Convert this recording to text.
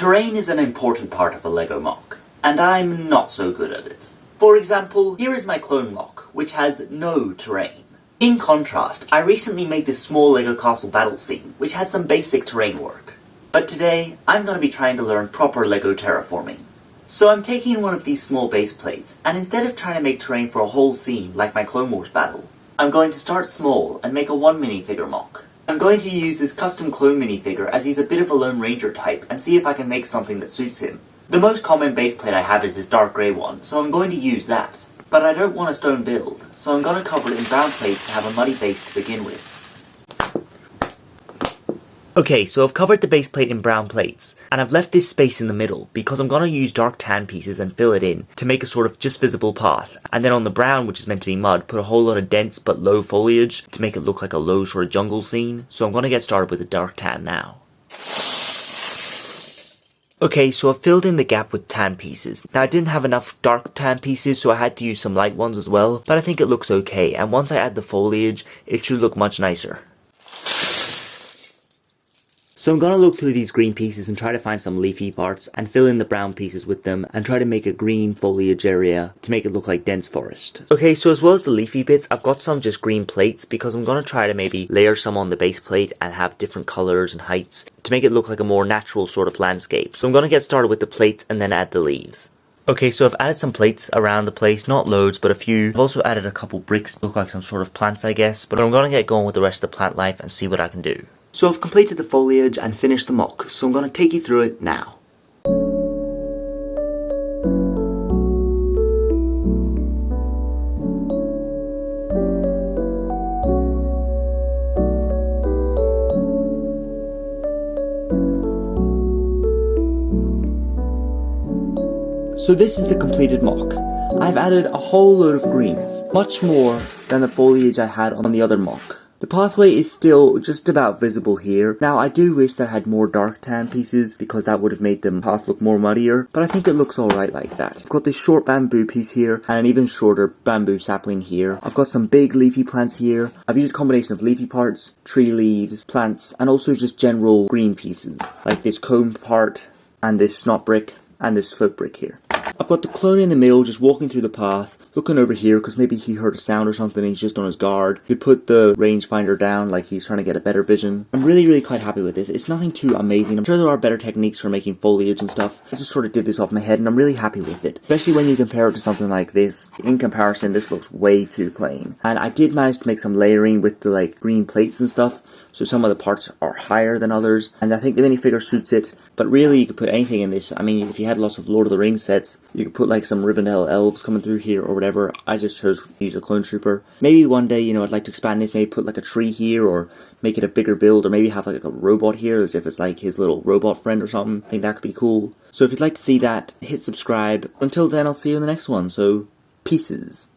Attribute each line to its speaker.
Speaker 1: Terrain is an important part of a Lego MOC, and I'm not so good at it. For example, here is my clone MOC, which has no terrain. In contrast, I recently made this small Lego castle battle scene, which had some basic terrain work. But today, I'm going to be trying to learn proper Lego terraforming. So I'm taking one of these small base plates, and instead of trying to make terrain for a whole scene like my Clone Wars battle, I'm going to start small and make a 1 minifigure MOC. I'm going to use this custom clone minifigure as he's a bit of a Lone Ranger type and see if I can make something that suits him. The most common base plate I have is this dark grey one, so I'm going to use that. But I don't want a stone build, so I'm going to cover it in brown plates to have a muddy base to begin with. Okay, so I've covered the base plate in brown plates, and I've left this space in the middle because I'm going to use dark tan pieces and fill it in to make a sort of just visible path. And then on the brown, which is meant to be mud, put a whole lot of dense but low foliage to make it look like a low sort of jungle scene. So I'm going to get started with the dark tan now. Okay, so I've filled in the gap with tan pieces. Now I didn't have enough dark tan pieces, so I had to use some light ones as well, but I think it looks okay, and once I add the foliage, it should look much nicer. So I'm going to look through these green pieces and try to find some leafy parts and fill in the brown pieces with them and try to make a green foliage area to make it look like dense forest. Okay, so as well as the leafy bits, I've got some just green plates because I'm going to try to maybe layer some on the base plate and have different colors and heights to make it look like a more natural sort of landscape. So I'm going to get started with the plates and then add the leaves. Okay, so I've added some plates around the place, not loads, but a few. I've also added a couple bricks to look like some sort of plants, I guess, but I'm going to get going with the rest of the plant life and see what I can do. So I've completed the foliage and finished the MOC, so I'm going to take you through it now. So this is the completed MOC. I've added a whole load of greens, much more than the foliage I had on the other MOC. The pathway is still just about visible here. Now I do wish that I had more dark tan pieces because that would have made the path look more muddier, but I think it looks alright like that. I've got this short bamboo piece here and an even shorter bamboo sapling here. I've got some big leafy plants here. I've used a combination of leafy parts, tree leaves, plants, and also just general green pieces like this cone part and this snot brick and this float brick here. I've got the clone in the middle just walking through the path, looking over here because maybe he heard a sound or something and he's just on his guard. He'd put the rangefinder down like he's trying to get a better vision. I'm really quite happy with this. It's nothing too amazing. I'm sure there are better techniques for making foliage and stuff. I just sort of did this off my head and I'm really happy with it. Especially when you compare it to something like this. In comparison, this looks way too plain. And I did manage to make some layering with the like green plates and stuff. So some of the parts are higher than others, and I think the minifigure suits it, but really you could put anything in this. I mean, if you had lots of Lord of the Rings sets, you could put like some Rivendell elves coming through here or whatever. I just chose to use a clone trooper. Maybe one day, you know, I'd like to expand this, maybe put like a tree here, or make it a bigger build, or maybe have like a robot here, as if it's like his little robot friend or something. I think that could be cool. So if you'd like to see that, hit subscribe. Until then, I'll see you in the next one, so pieces.